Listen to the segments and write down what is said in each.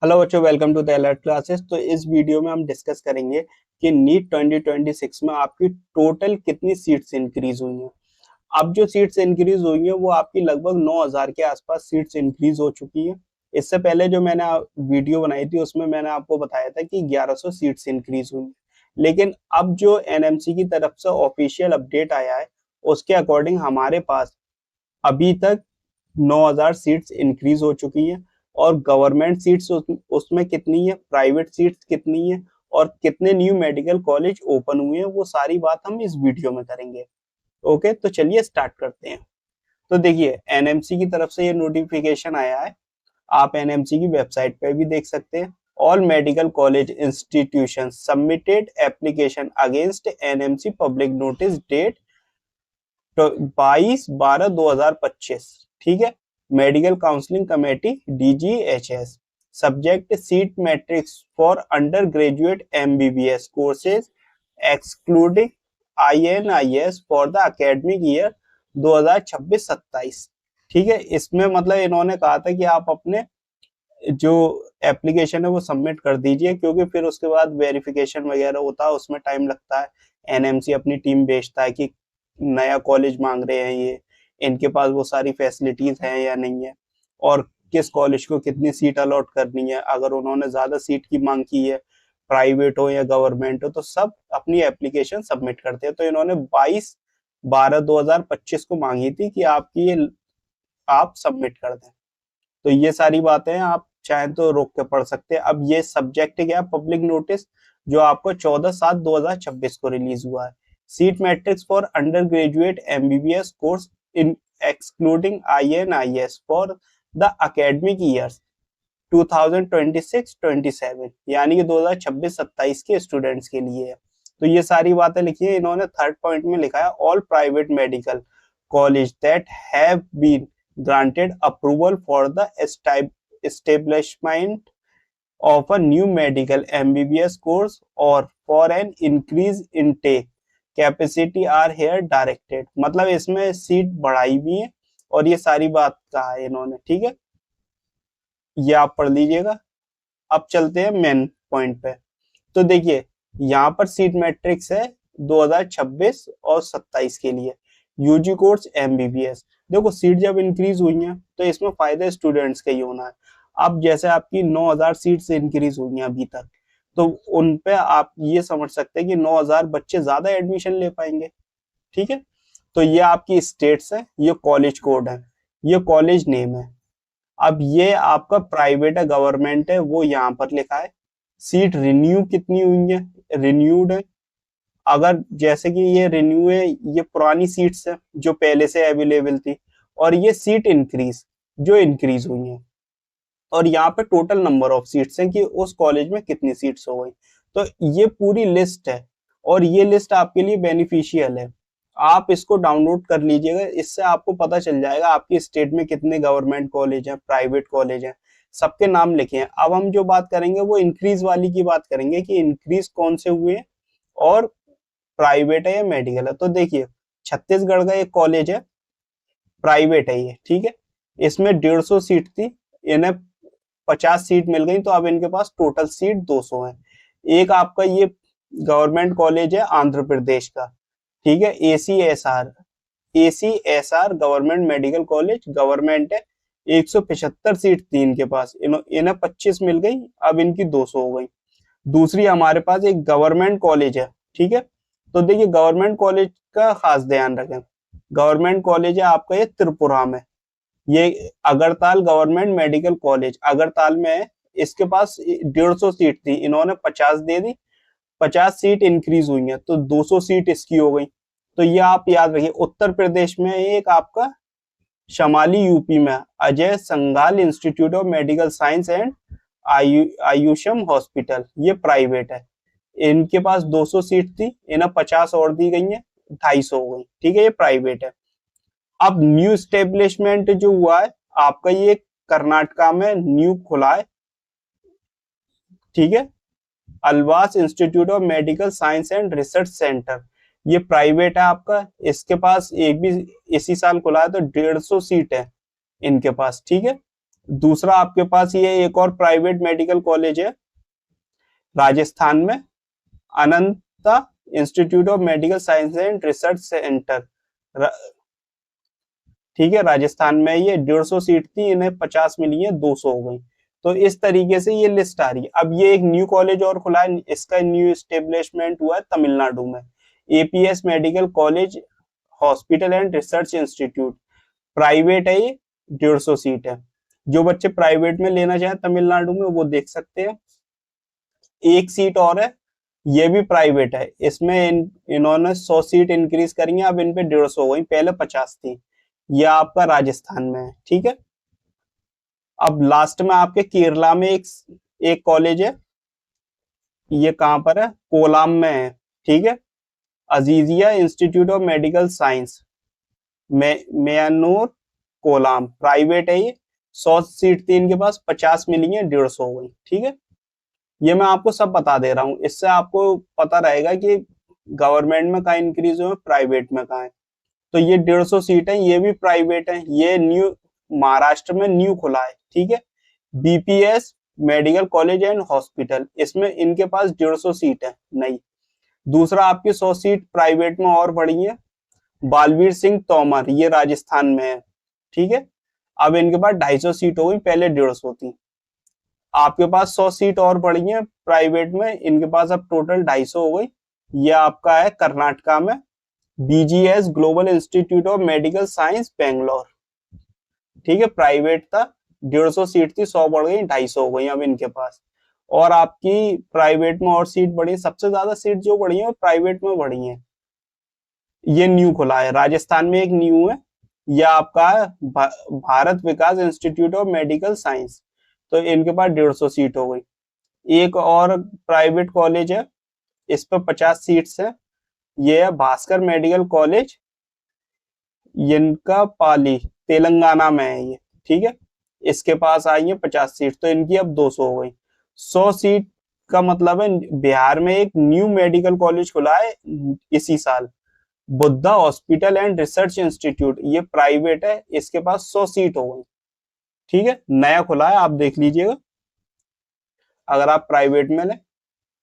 Hello बच्चों, welcome to the alert classes. तो इस वीडियो में हम डिस्कस करेंगे कि नीट 2026 में आपकी टोटल कितनी सीट्स इंक्रीज हुई हैं। अब जो सीट्स इंक्रीज हुई हैं वो आपकी लगभग 9000 के आसपास सीट्स इंक्रीज हो चुकी हैं। इससे पहले जो मैंने वीडियो बनाई थी उसमें मैंने आपको बताया था कि 1100 सीट्स इंक्रीज हुई हैं। लेकिन अब जो एनएमसी की तरफ से ऑफिशियल अपडेट आया है उसके अकॉर्डिंग हमारे पास अभी तक 9000 सीट्स इंक्रीज हो चुकी हैं। और गवर्नमेंट सीट्स उसमें कितनी है, प्राइवेट सीट्स कितनी है और कितने न्यू मेडिकल कॉलेज ओपन हुए हैं, वो सारी बात हम इस वीडियो में करेंगे। ओके, तो चलिए स्टार्ट करते हैं। तो देखिए, एनएमसी की तरफ से ये नोटिफिकेशन आया है। आप एनएमसी की वेबसाइट पे भी देख सकते हैं। All medical college institution submitted application against NMC public notice date 22/12/2025। ठीक है। Medical counselling committee DGHS subject seat matrix for under graduate MBBS courses excluding INIS for the academic year 2026-27। ठीक है। इसमें मतलब इन्होंने कहा था कि आप अपने जो एप्लीकेशन है वो सबमिट कर दीजिए, क्योंकि फिर उसके बाद वेरिफिकेशन वगैरह होता है, उसमें टाइम लगता है। एनएमसी अपनी टीम भेजता है कि नया कॉलेज मांग रहे हैं ये, इनके पास वो सारी फैसिलिटीज हैं या नहीं है, और किस कॉलेज को कितनी सीट अलॉट करनी है। अगर उन्होंने ज्यादा सीट की मांग की है, प्राइवेट हो या गवर्नमेंट हो, तो सब अपनी एप्लीकेशन सबमिट करते हैं। तो इन्होंने 22/12/2025 को मांगी थी कि आपकी ये आप सबमिट कर दें। तो ये सारी बातें आप चाहें तो रोक के पढ़ सकते हैं। अब ये सब्जेक्ट क्या है, पब्लिक नोटिस, जो आपको 14/7/2026 को रिलीज हुआ है। Seat matrix for under graduate MBBS course in excluding INIS for the academic years 2026-27, यानी कि 2026-27 के स्टूडेंट्स के लिए है। तो ये सारी बातें लिखी है इन्होंने। थर्ड पॉइंट में लिखा है all private medical college that have been granted approval for the establishment of a new medical MBBS course or for an increase intake capacity are here directed। मतलब इसमें सीट बढ़ाई भी है और ये सारी बात कहा है इन्होंने। ठीक है, ये आप पढ़ लीजिएगा। अब चलते हैं मेन पॉइंट पे। तो देखिए, यहाँ पर सीट मैट्रिक्स है 2026 और 27 के लिए यूजी कोर्स MBBS। देखो, सीट जब इंक्रीज हुई है तो इसमें फायदा स्टूडेंट्स का ही होना है। अब जैसे आपकी 9000 सीट से इंक्रीज हुई हैं अभी तक, तो उन पे आप ये समझ सकते हैं कि 9000 बच्चे ज्यादा एडमिशन ले पाएंगे। ठीक है। तो ये आपकी स्टेट्स है, ये कॉलेज कोड है, ये कॉलेज नेम है। अब ये आपका प्राइवेट है, गवर्नमेंट है, वो यहाँ पर लिखा है। सीट रिन्यू कितनी हुई है, रिन्यूड है। अगर जैसे कि ये रिन्यू है, ये पुरानी सीट्स है जो पहले से अवेलेबल थी, और ये सीट इंक्रीज जो इंक्रीज हुई है। और यहाँ पे टोटल नंबर ऑफ सीट्स हैं कि उस कॉलेज में कितनी सीट्स हो गई। तो ये पूरी लिस्ट है और ये लिस्ट आपके लिए बेनिफिशियल है। आप इसको डाउनलोड कर लीजिएगा, इससे आपको पता चल जाएगा आपकी स्टेट में कितने गवर्नमेंट कॉलेज हैं, प्राइवेट कॉलेज हैं, सबके नाम लिखे हैं। अब हम जो बात करेंगे वो इंक्रीज वाली की बात करेंगे कि इंक्रीज कौन से हुए हैं और प्राइवेट है या मेडिकल है। तो देखिए, छत्तीसगढ़ का एक कॉलेज है, प्राइवेट है ये। ठीक है। इसमें 150 सीट थी, इन्हें 50 सीट मिल गई, तो अब इनके पास टोटल सीट 200 है। एक आपका ये गवर्नमेंट कॉलेज है आंध्र प्रदेश का। ठीक है, ACSR government medical college, government है। 175 सीट थी इनके पास, इन्हें 25 मिल गई, अब इनकी 200 हो गई। दूसरी हमारे पास एक गवर्नमेंट कॉलेज है। ठीक है। तो देखिए, गवर्नमेंट कॉलेज का खास ध्यान रखें। गवर्नमेंट कॉलेज है आपका ये त्रिपुरा में, ये अगरताल गवर्नमेंट मेडिकल कॉलेज अगरताल में है। इसके पास 150 सीट थी, इन्होंने 50 दे दी, 50 सीट इंक्रीज हुई है, तो 200 सीट इसकी हो गई। तो ये आप याद रखिए। उत्तर प्रदेश में एक आपका शमाली यूपी में Ajay Sanghal Institute of medical science and Ayusham Hospital, ये प्राइवेट है। इनके पास 200 सीट थी, इन्हें 50 और दी गई है, 250 हो गई। ठीक है, ये प्राइवेट है। अब न्यू स्टेब्लिशमेंट जो हुआ है आपका, ये कर्नाटका में न्यू खुला है। ठीक है, Alva's Institute of medical science and Research Centre, ये प्राइवेट है आपका। इसके पास एक भी इसी साल खुला है, तो 150 सीट है इनके पास। ठीक है। दूसरा आपके पास ये एक और प्राइवेट मेडिकल कॉलेज है राजस्थान में, Ananta Institute of medical science and Research Centre, ठीक है, राजस्थान में। ये 150 सीट थी, इन्हें 50 मिली है, 200 हो गई। तो इस तरीके से ये लिस्ट आ रही है। अब ये एक न्यू कॉलेज और खुला है, इसका न्यू एस्टेब्लिशमेंट हुआ है तमिलनाडु में, APS medical college hospital and research institute, private है ये, 150 सीट है। जो बच्चे प्राइवेट में लेना चाहें तमिलनाडु में वो देख सकते हैं। एक सीट और है, ये भी प्राइवेट है, इसमें इन्होंने 100 सीट इंक्रीज करी है, अब इन पे 150 हो गई, पहले 50 थी। ये आपका राजस्थान में है, ठीक है। अब लास्ट में आपके केरला में एक कॉलेज है, ये कहां पर है, कोलाम में है, ठीक है, Azeezia Institute of medical Science, Meeyannoor Kollam, private है ये। 100 सीट थी इनके पास, 50 मिली है, 150 हो गई, ठीक है। ये मैं आपको सब बता दे रहा हूँ, इससे आपको पता रहेगा कि गवर्नमेंट में कहाँ इंक्रीज हुए, प्राइवेट में कहाँ है। तो ये 150 सीट है, ये भी प्राइवेट है, ये न्यू महाराष्ट्र में न्यू खुला है, ठीक है, BPS medical college and hospital, इसमें इनके पास 150 सीट है नई। दूसरा आपकी 100 सीट प्राइवेट में और बढ़ी है, बालवीर सिंह तोमर, ये राजस्थान में है, ठीक है। अब इनके पास 250 सीट हो गई, पहले 150 थी। आपके पास 100 सीट और बढ़ी है प्राइवेट में, इनके पास अब टोटल 250 हो गई। ये आपका है कर्नाटका में, BGS global institute of medical science Bangalore, ठीक है, प्राइवेट था, 150 सीट थी, 100 बढ़ गई, 250 हो गई अब इनके पास। और आपकी प्राइवेट में और सीट बढ़ी, सबसे ज्यादा सीट जो बढ़ी है वो प्राइवेट में बढ़ी है। ये न्यू खुला है राजस्थान में, एक न्यू है, यह आपका भारत विकास इंस्टीट्यूट ऑफ मेडिकल साइंस, तो इनके पास 150 सीट हो गई। एक और प्राइवेट कॉलेज है, इस पर 50 सीट्स है, ये है भास्कर मेडिकल कॉलेज, इनका पाली तेलंगाना में है ये, ठीक है। इसके पास आई है 50 सीट, तो इनकी अब 200 हो गई। 100 सीट का मतलब है बिहार में एक न्यू मेडिकल कॉलेज खुला है इसी साल, Buddha hospital and research institute, ये प्राइवेट है, इसके पास 100 सीट हो गई, ठीक है, नया खुला है, आप देख लीजिएगा अगर आप प्राइवेट में लें।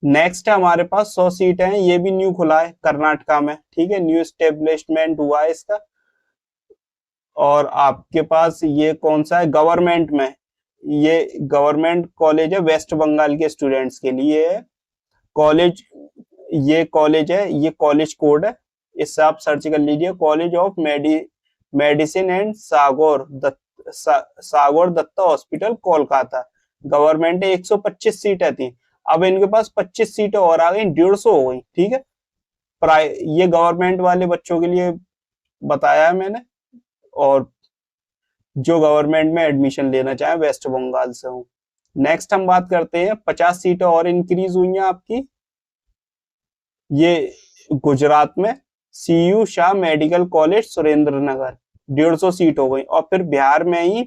नेक्स्ट है हमारे पास 100 सीट है, ये भी न्यू खुला है कर्नाटका में, ठीक है, न्यू एस्टेब्लिशमेंट हुआ है इसका। और आपके पास ये कौन सा है, गवर्नमेंट में, ये गवर्नमेंट कॉलेज है, वेस्ट बंगाल के स्टूडेंट्स के लिए है कॉलेज। ये कॉलेज है, ये कॉलेज कोड है, इससे आप सर्च कर लीजिए, College of Medicine and Sagore Dutta Hospital Kolkata, government 125 सीटें थी, अब इनके पास 25 सीटें और आ गई, 150 हो गई, ठीक है। ये गवर्नमेंट वाले बच्चों के लिए बताया है मैंने, और जो गवर्नमेंट में एडमिशन लेना चाहे वेस्ट बंगाल से हूँ। नेक्स्ट हम बात करते हैं, 50 सीटें और इंक्रीज हुई हैं आपकी, ये गुजरात में CU Shah Medical College Surendranagar, 150 seat हो गई। और फिर बिहार में ही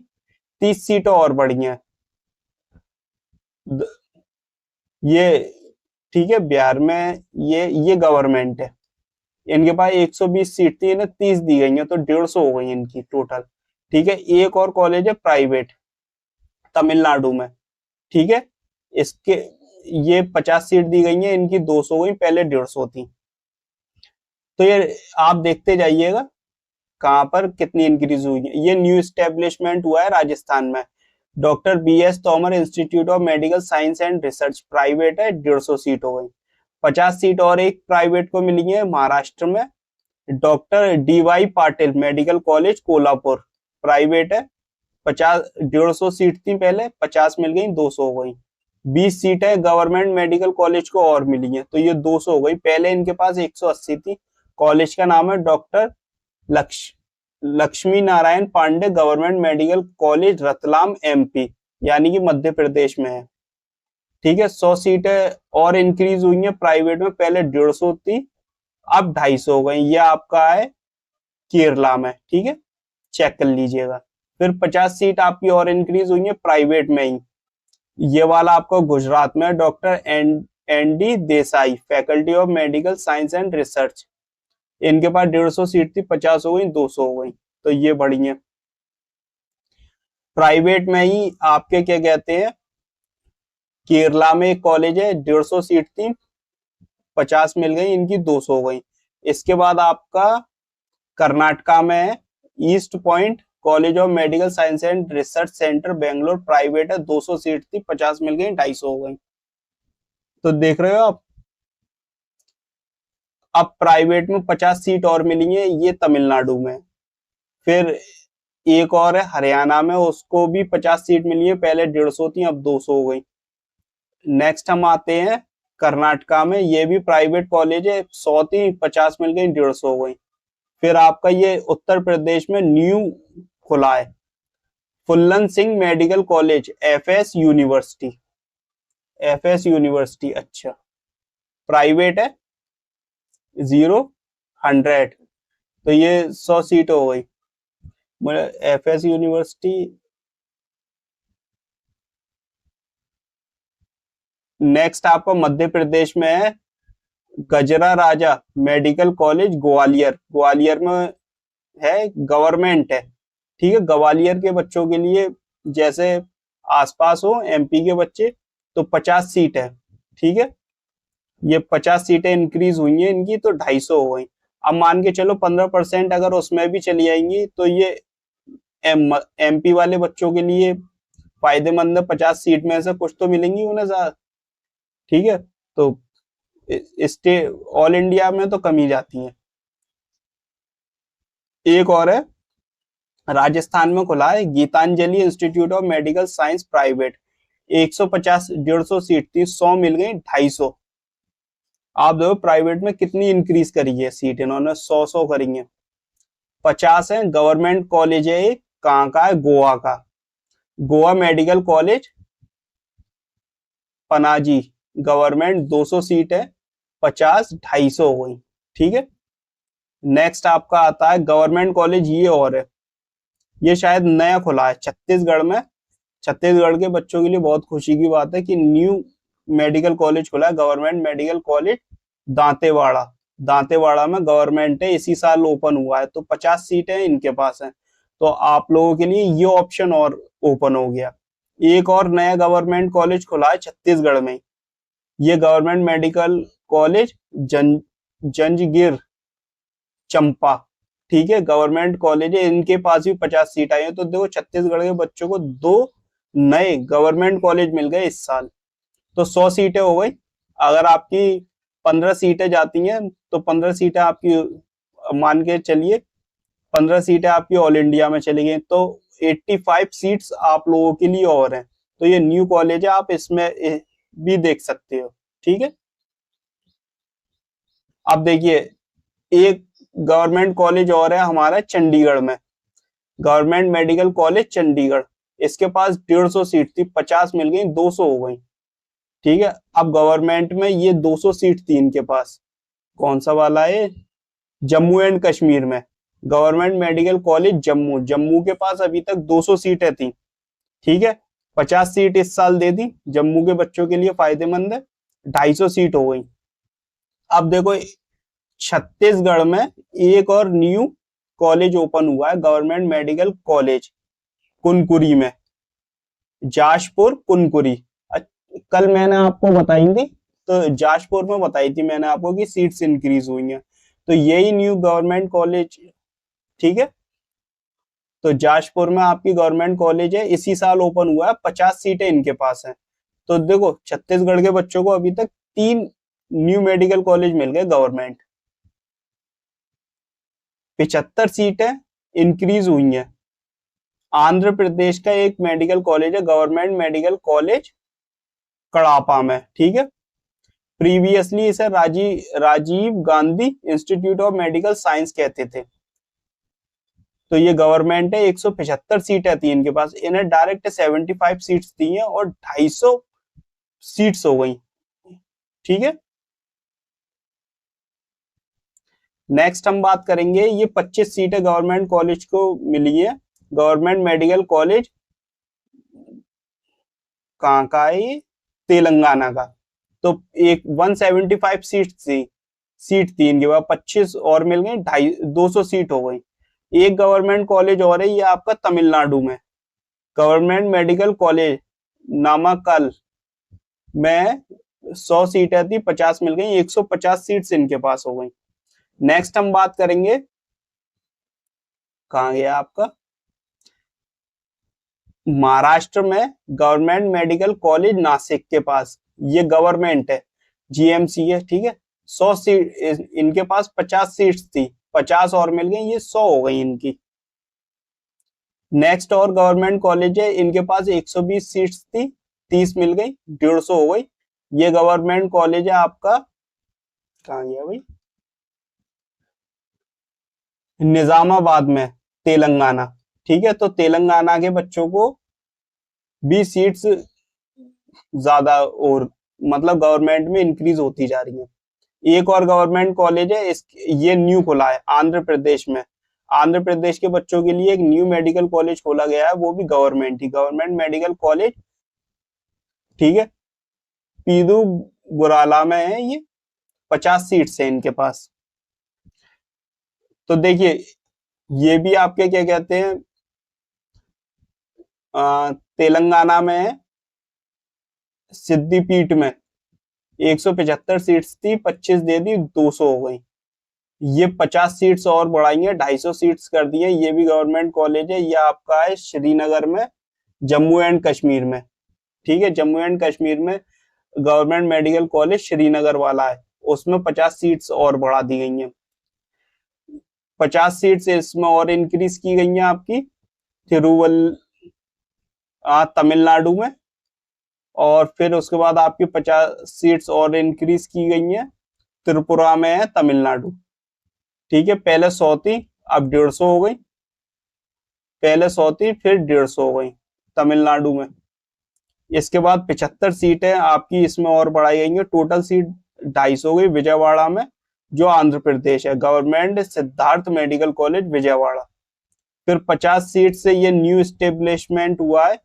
30 सीटें और बढ़ी हैं, ये ठीक है, बिहार में ये गवर्नमेंट है, इनके पास 120 सीट थी, इन्हें 30 दी गई है, तो 150 हो गई इनकी टोटल, ठीक है। एक और कॉलेज है प्राइवेट तमिलनाडु में, ठीक है, इसके ये 50 सीट दी गई है, इनकी 200 हुई, पहले 150 थी। तो ये आप देखते जाइएगा कहां पर कितनी इंक्रीज हुई है। ये न्यू स्टेब्लिशमेंट हुआ है राजस्थान में, doctor BS Tomar institute of medical science and research, private है, 150 सीट हो गई। 50 सीट और एक प्राइवेट को मिली है महाराष्ट्र में, doctor DY Patil medical college Kolhapur, private है, 150 सीट थी पहले, 50 मिल गई, 200 हो गई। 20 सीटें गवर्नमेंट मेडिकल कॉलेज को और मिली हैं, तो ये 200 हो गई, पहले इनके पास 180 थी। कॉलेज का नाम है doctor Lakshmi Narayan Pandey government medical college Ratlam MP, यानी कि मध्य प्रदेश में है, ठीक है। 100 सीटें और इंक्रीज हुई हैं प्राइवेट में, पहले 150 थी, अब 250 हो गई। ये आपका है केरला में, ठीक है, चेक कर लीजिएगा। फिर 50 सीट आपकी और इंक्रीज हुई है प्राइवेट में ही, ये वाला आपको गुजरात में, doctor N D Desai faculty of medical science and research, इनके पास 150 सीट थी, 50 हो गई, 200 हो गई, तो ये बढ़ी है। प्राइवेट में ही आपके क्या कहते हैं, केरला में एक कॉलेज है, 150 सीट थी, 50 मिल गई, इनकी 200 हो गई। इसके बाद आपका कर्नाटका में है, east point college of medical science and Research centre Bangalore, private है, 200 सीट थी, 50 मिल गई, 250 हो गई। तो देख रहे हो आप, अब प्राइवेट में 50 सीट और मिली है, ये तमिलनाडु में। फिर एक और है हरियाणा में, उसको भी 50 सीट मिली है, पहले 150 थी, अब 200 हो गई। नेक्स्ट हम आते हैं कर्नाटका में, ये भी प्राइवेट कॉलेज है, 100 थी, 50 मिल गई, 150 हो गई। फिर आपका ये उत्तर प्रदेश में न्यू खुला है, Phulan Singh Medical College, FS University, FS University, अच्छा, प्राइवेट है, 0, 100, तो ये 100 सीट हो गई। FS university. नेक्स्ट आपका मध्य प्रदेश में है गजरा राजा मेडिकल कॉलेज ग्वालियर, ग्वालियर में है, गवर्नमेंट है, ठीक है, ग्वालियर के बच्चों के लिए, जैसे आसपास हो एमपी के बच्चे, तो 50 सीट है, ठीक है, ये 50 सीटें इंक्रीज हुई हैं इनकी, तो 250 हो गई। अब मान के चलो 15% अगर उसमें भी चली जाएंगी, तो ये एमपी वाले बच्चों के लिए फायदेमंद है, 50 सीट में से कुछ तो मिलेंगी उन्हें ज्यादा, ठीक है, तो स्टे ऑल इंडिया में तो कम ही जाती है। एक और है, राजस्थान में खुला है Gitanjali institute of medical science private, 150, 150 seat थी, 100 मिल गई, 250। आप देखो प्राइवेट में कितनी इंक्रीज करी है सीट, इन्होंने 100 करी है। 50 है, गवर्नमेंट कॉलेज है, एक कहाँ का है, गोवा का, Goa medical college Panaji, government, 200 seat है, 50, 250 हो गई, ठीक है। नेक्स्ट आपका आता है गवर्नमेंट कॉलेज, ये और है, ये शायद नया खुला है छत्तीसगढ़ में, छत्तीसगढ़ के बच्चों के लिए बहुत खुशी की बात है कि न्यू मेडिकल कॉलेज खुला है, government medical college Dantewada, Dantewada में गवर्नमेंट है, इसी साल ओपन हुआ है, तो 50 सीटें इनके पास हैं, तो आप लोगों के लिए ये ऑप्शन और ओपन हो गया। एक और नया गवर्नमेंट कॉलेज खुला है छत्तीसगढ़ में, ये गवर्नमेंट मेडिकल कॉलेज जंजगिर चंपा, ठीक है, गवर्नमेंट कॉलेज है, इनके पास भी 50 सीट आई है, तो देखो छत्तीसगढ़ के बच्चों को 2 नए गवर्नमेंट कॉलेज मिल गए इस साल, तो 100 सीटें हो गई। अगर आपकी 15 सीटें जाती हैं, तो 15 सीटें आपकी, मान के चलिए 15 सीटें आपकी ऑल इंडिया में चली गई, तो 85 सीट्स आप लोगों के लिए और हैं, तो ये न्यू कॉलेज है, आप इसमें भी देख सकते हो, ठीक है। अब देखिए, एक गवर्नमेंट कॉलेज और है हमारा चंडीगढ़ में, गवर्नमेंट मेडिकल कॉलेज चंडीगढ़, इसके पास 150 सीट थी, 50 मिल गई, 200 हो गई, ठीक है। अब गवर्नमेंट में ये 200 सीट थी इनके पास, कौन सा वाला है, जम्मू एंड कश्मीर में, government medical college Jammu, Jammu के पास अभी तक 200 सीटें थी, ठीक है, 50 सीट इस साल दे दी, जम्मू के बच्चों के लिए फायदेमंद है, 250 सीट हो गई। अब देखो छत्तीसगढ़ में एक और न्यू कॉलेज ओपन हुआ है, गवर्नमेंट मेडिकल कॉलेज कुनकुरी में, जाशपुर कुनकुरी, कल मैंने आपको बताई थी, तो जाशपुर में बताई थी मैंने आपको कि सीट्स इंक्रीज हुई हैं, तो यही न्यू गवर्नमेंट कॉलेज, ठीक है, तो जाशपुर में आपकी गवर्नमेंट कॉलेज है, इसी साल ओपन हुआ है, 50 सीटें इनके पास हैं, तो देखो छत्तीसगढ़ के बच्चों को अभी तक 3 न्यू मेडिकल कॉलेज मिल गए गवर्नमेंट, 75 सीटें इंक्रीज हुई हैं। आंध्र प्रदेश का एक मेडिकल कॉलेज है, गवर्नमेंट मेडिकल कॉलेज कड़ापा में, ठीक है, प्रीवियसली इसे Rajiv Gandhi institute of medical science कहते थे, तो ये गवर्नमेंट है, 175 सीटें थी इनके पास, इन्हें डायरेक्ट 75 सीट्स दी हैं और 250 सीट्स हो गई, ठीक है। नेक्स्ट हम बात करेंगे, ये 25 सीटें गवर्नमेंट कॉलेज को मिली है, गवर्नमेंट मेडिकल कॉलेज कहाँ का है, तेलंगाना का, तो एक 175 सीट थी इनके पास, 25 और मिल गई, 200 सीट हो गई। एक गवर्नमेंट कॉलेज और है, ये आपका तमिलनाडु में, गवर्नमेंट मेडिकल कॉलेज नामाकल में 100 सीटें थी, 50 मिल गई, 150 सीट्स इनके पास हो गई। नेक्स्ट हम बात करेंगे, कहाँ गया आपका, महाराष्ट्र में गवर्नमेंट मेडिकल कॉलेज नासिक के पास, ये गवर्नमेंट है, जीएमसी है, ठीक है। 100 सीट इनके पास, 50 सीट्स थी, 50 और मिल गई, ये 100 हो गई इनकी। नेक्स्ट और गवर्नमेंट कॉलेज है, इनके पास 120 सीट्स थी, 30 मिल गई, 150 हो गई। ये गवर्नमेंट कॉलेज है आपका, कहाँ गया भाई, निजामाबाद में, तेलंगाना, ठीक है। तो तेलंगाना के बच्चों को भी सीट्स ज्यादा और मतलब गवर्नमेंट में इंक्रीज होती जा रही है। एक और गवर्नमेंट कॉलेज है, इस ये न्यू खुला है आंध्र प्रदेश में। आंध्र प्रदेश के बच्चों के लिए एक न्यू मेडिकल कॉलेज खोला गया है, वो भी गवर्नमेंट ही, गवर्नमेंट मेडिकल कॉलेज, ठीक है। पीदू गुराला में है ये, 50 सीट्स है इनके पास। तो देखिए, ये भी आपके क्या कहते हैं, तेलंगाना में है, सिद्दीपीठ में 175 सीट्स थी, 25 दे दी, 200 हो गई। ये 50 सीट्स और बढ़ाएंगे, 250 सीट्स कर दिए। ये भी गवर्नमेंट कॉलेज है, ये आपका है श्रीनगर में, जम्मू एंड कश्मीर में, ठीक है। जम्मू एंड कश्मीर में गवर्नमेंट मेडिकल कॉलेज श्रीनगर वाला है, उसमें 50 सीट्स और बढ़ा दी गई हैं। 50 सीट्स इसमें और इंक्रीज की गई हैं आपकी तिरुवल तमिलनाडु में। और फिर उसके बाद आपकी 50 सीट्स और इंक्रीज की गई हैं त्रिपुरा में है, तमिलनाडु, ठीक है। पहले 100 थी, अब 150 हो गई, पहले 100 थी, फिर 150 हो गई तमिलनाडु में। इसके बाद 75 सीटें आपकी इसमें और बढ़ाई गई हैं, टोटल सीट 250 हो गई विजयवाड़ा में, जो आंध्र प्रदेश है, government Siddharth medical college Vijayawada. फिर 50 सीट से ये न्यू स्टेब्लिशमेंट हुआ है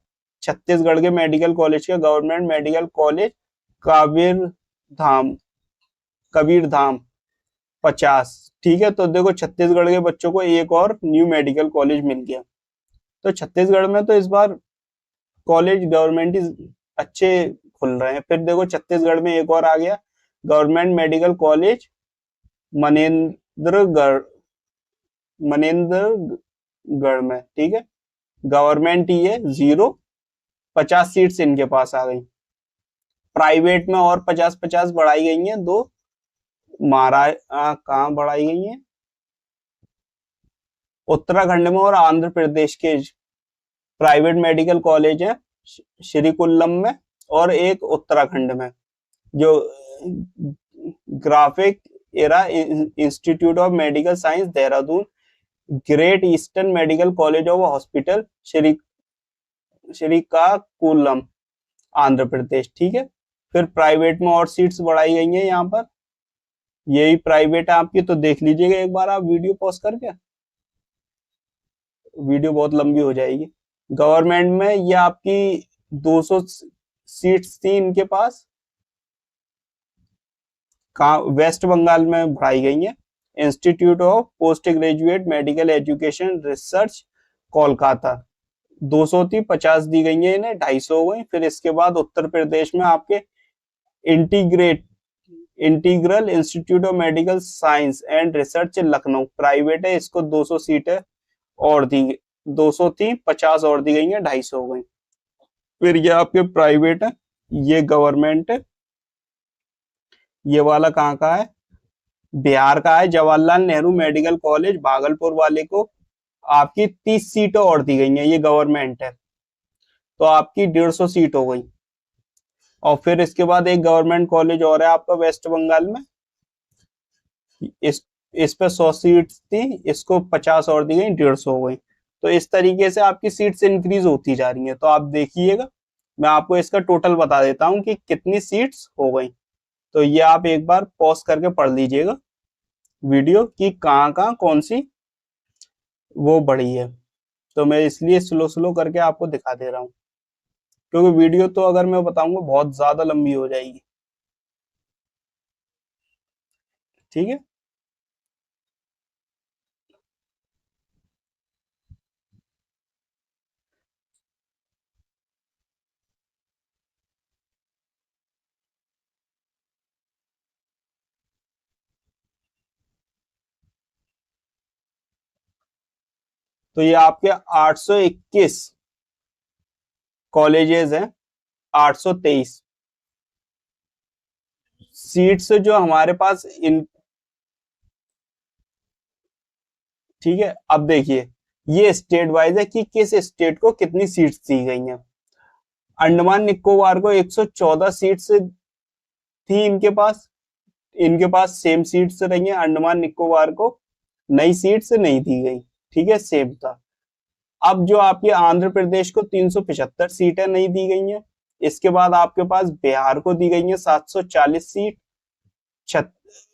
छत्तीसगढ़ के मेडिकल कॉलेज का, गवर्नमेंट मेडिकल कॉलेज काबिर धाम, कबीर धाम, 50, ठीक है। तो देखो, छत्तीसगढ़ के बच्चों को एक और न्यू मेडिकल कॉलेज मिल गया। तो छत्तीसगढ़ में तो इस बार कॉलेज गवर्नमेंट अच्छे खुल रहे हैं। फिर देखो, छत्तीसगढ़ में एक और आ गया, government medical college Manendragarh, Manendragarh में, ठीक है। गवर्नमेंट ही है, 0, 50 सीट्स इनके पास आ गई। प्राइवेट में और 50-50 बढ़ाई गई हैं दो, महाराष्ट्र कहाँ बढ़ाई गई हैं, उत्तराखंड में और आंध्र प्रदेश के प्राइवेट मेडिकल कॉलेज है, श्रीकुल्लम में और एक उत्तराखंड में, जो Graphic Era Institute of medical Science Dehradun, Great Eastern Medical College of Hospital Srikakulam, Andhra Pradesh, ठीक है। फिर प्राइवेट में और सीट्स बढ़ाई गई हैं यहाँ पर, यही प्राइवेट है आपकी, तो देख लीजिएगा एक बार आप वीडियो पॉज करके, वीडियो बहुत लंबी हो जाएगी। गवर्नमेंट में ये आपकी 200 सीट्स थी इनके पास, कहाँ, वेस्ट बंगाल में बढ़ाई गई है, institute of post graduate medical education research, Kolkata, 200 थी, 50 दी गई है इन्हें, 250 हो गई। फिर इसके बाद उत्तर प्रदेश में आपके integrate integral institute of medical science and research Lucknow, private है, इसको 200 सीटें और दी, 200 थी, 50 और दी गई है, 250 हो गई। फिर ये आपके प्राइवेट है, ये गवर्नमेंट है, ये वाला कहाँ का है, बिहार का है, जवाहरलाल नेहरू मेडिकल कॉलेज भागलपुर वाले को आपकी 30 सीटें और दी गई हैं, ये गवर्नमेंट है, तो आपकी 150 सीट हो गई। और फिर इसके बाद एक गवर्नमेंट कॉलेज और है आपका वेस्ट बंगाल में, इस पे 100 सीट थी, इसको 50 और दी गई, 150 हो गई। तो इस तरीके से आपकी सीट्स इंक्रीज होती जा रही है। तो आप देखिएगा, मैं आपको इसका टोटल बता देता हूँ कि कितनी सीट्स हो गई। तो ये आप एक बार पॉज करके पढ़ लीजिएगा वीडियो की कहाँ कहाँ कौन सी वो बढ़ी है। तो मैं इसलिए स्लो स्लो करके आपको दिखा दे रहा हूँ, क्योंकि वीडियो तो अगर मैं बताऊंगा बहुत ज्यादा लंबी हो जाएगी, ठीक है। तो ये आपके 821 कॉलेजेस हैं, 823 सीट्स जो हमारे पास इन, ठीक है। अब देखिए ये स्टेट वाइज है कि किस स्टेट को कितनी सीट्स दी गई हैं। अंडमान निकोबार को 114 सीट्स थी इनके पास सेम सीट्स रही हैं। अंडमान निकोबार को नई सीट्स नहीं दी गई, ठीक है, सेम था। अब जो आपके आंध्र प्रदेश को 375 सीटें नहीं दी गई हैं। इसके बाद आपके पास बिहार को दी गई है 740 सीट।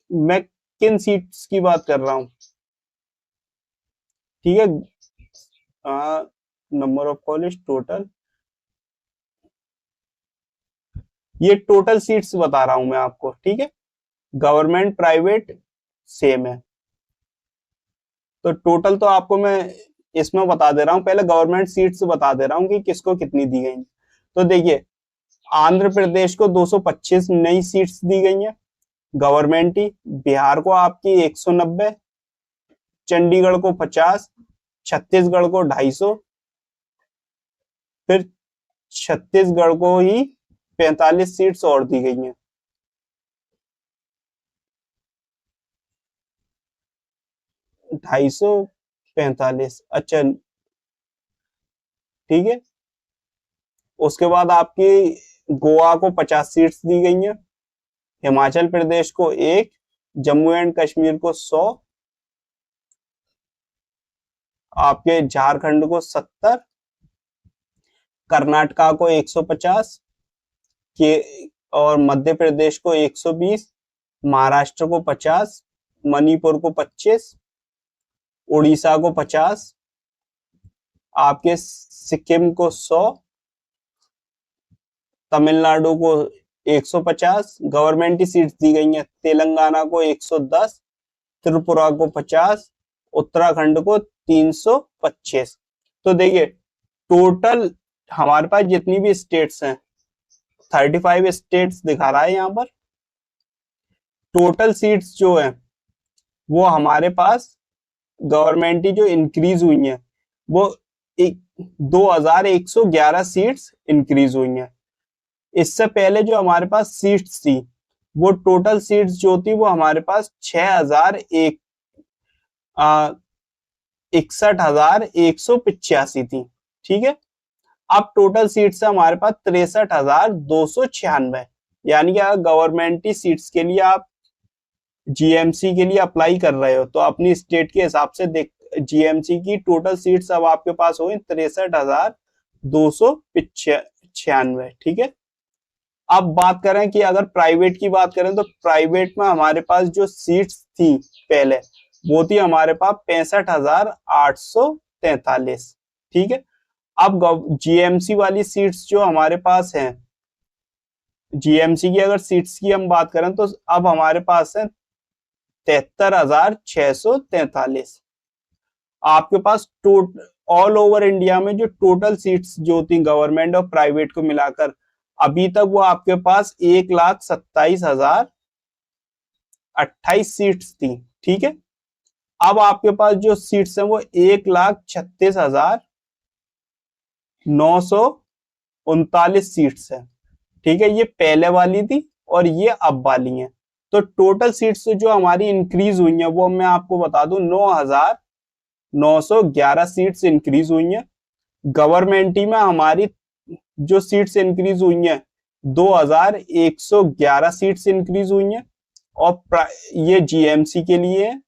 मैं किन सीट्स की बात कर रहा हूं, ठीक है, नंबर ऑफ कॉलेज टोटल, ये टोटल सीट्स बता रहा हूं मैं आपको, ठीक है। गवर्नमेंट प्राइवेट सेम है, तो टोटल तो आपको मैं इसमें बता दे रहा हूं। पहले गवर्नमेंट सीट्स बता दे रहा हूं कि किसको कितनी दी गई। तो देखिए आंध्र प्रदेश को 225 नई सीट्स दी गई हैं गवर्नमेंट ही। बिहार को आपकी 190, चंडीगढ़ को 50, छत्तीसगढ़ को 250, फिर छत्तीसगढ़ को ही 45 सीट्स और दी गई हैं। 245, अच्छा, ठीक है। उसके बाद आपकी गोवा को 50 सीट्स दी गई हैं, हिमाचल प्रदेश को 1, जम्मू एंड कश्मीर को 100, आपके झारखंड को 70, कर्नाटका को 150 के, और मध्य प्रदेश को 120, महाराष्ट्र को 50, मणिपुर को 25, उड़ीसा को 50, आपके सिक्किम को 100, तमिलनाडु को 150 गवर्नमेंट की सीट्स दी गई हैं, तेलंगाना को 110, त्रिपुरा को 50, उत्तराखंड को 325। तो देखिए टोटल हमारे पास जितनी भी स्टेट्स हैं 35 स्टेट्स दिखा रहा है यहाँ पर। टोटल सीट्स जो है वो हमारे पास गवर्नमेंट की जो इंक्रीज हुई है वो 2111 सीट्स इंक्रीज हुई हैं। इससे पहले जो हमारे पास सीट्स थी वो टोटल सीट्स जो थी वो हमारे पास 61,185 थी, ठीक है। अब टोटल सीट्स है हमारे पास 63,296, यानी कि अगर गवर्नमेंट की सीट्स के लिए आप जीएमसी के लिए अप्लाई कर रहे हो तो अपनी स्टेट के हिसाब से देख, जीएमसी की टोटल सीट्स अब आपके पास हुई 63,296, ठीक है। अब बात करें कि अगर प्राइवेट की बात करें तो प्राइवेट में हमारे पास जो सीट्स थी पहले वो थी हमारे पास 65,843, ठीक है। अब जीएमसी वाली सीट्स जो हमारे पास हैं, जीएमसी की अगर सीट्स की हम बात करें तो अब हमारे पास है 73,643। आपके पास ऑल ओवर इंडिया में जो टोटल सीट्स जो थी गवर्नमेंट और प्राइवेट को मिलाकर अभी तक वो आपके पास 1,27,028 सीट्स थी, ठीक है। अब आपके पास जो सीट्स हैं वो 1,36,939 सीट्स है, ठीक है। ये पहले वाली थी और ये अब वाली है। तो टोटल सीट्स जो हमारी इंक्रीज हुई है वो मैं आपको बता दूं 9,911 सीट्स इंक्रीज हुई हैं। गवर्नमेंट में हमारी जो सीट्स इंक्रीज हुई हैं 2,111 सीट्स इंक्रीज हुई हैं, और ये जीएमसी के लिए है।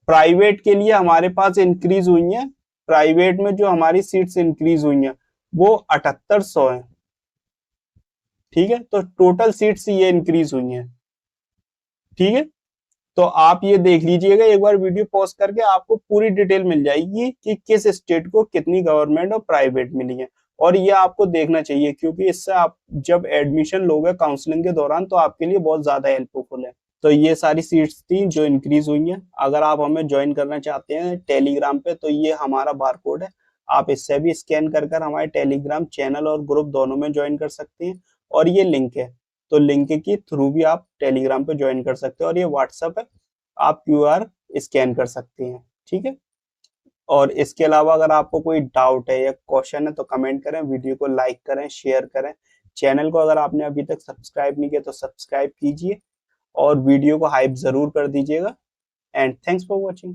प्राइवेट के लिए हमारे पास इंक्रीज हुई है, प्राइवेट में जो हमारी सीट्स इंक्रीज हुई हैं वो 7,800 है, ठीक है। तो टोटल सीट्स ये इंक्रीज हुई हैं, ठीक है। तो आप ये देख लीजिएगा एक बार वीडियो पॉज करके, आपको पूरी डिटेल मिल जाएगी कि किस स्टेट को कितनी गवर्नमेंट और प्राइवेट मिली है। और ये आपको देखना चाहिए क्योंकि इससे आप जब एडमिशन लोगे काउंसलिंग के दौरान तो आपके लिए बहुत ज्यादा हेल्पफुल है। तो ये सारी सीट्स थी जो इंक्रीज हुई हैं। अगर आप हमें ज्वाइन करना चाहते हैं टेलीग्राम पे तो ये हमारा बारकोड है, आप इससे भी स्कैन कर हमारे टेलीग्राम चैनल और ग्रुप दोनों में ज्वाइन कर सकते हैं। और ये लिंक है, तो लिंक के थ्रू भी आप टेलीग्राम पे ज्वाइन कर सकते हैं। और ये व्हाट्सएप है, आप क्यूआर स्कैन कर सकते हैं, ठीक है। और इसके अलावा अगर आपको कोई डाउट है या क्वेश्चन है तो कमेंट करें, वीडियो को लाइक करें, शेयर करें। चैनल को अगर आपने अभी तक सब्सक्राइब नहीं किया तो सब्सक्राइब कीजिए और वीडियो को हाइप जरूर कर दीजिएगा। And thanks for watching.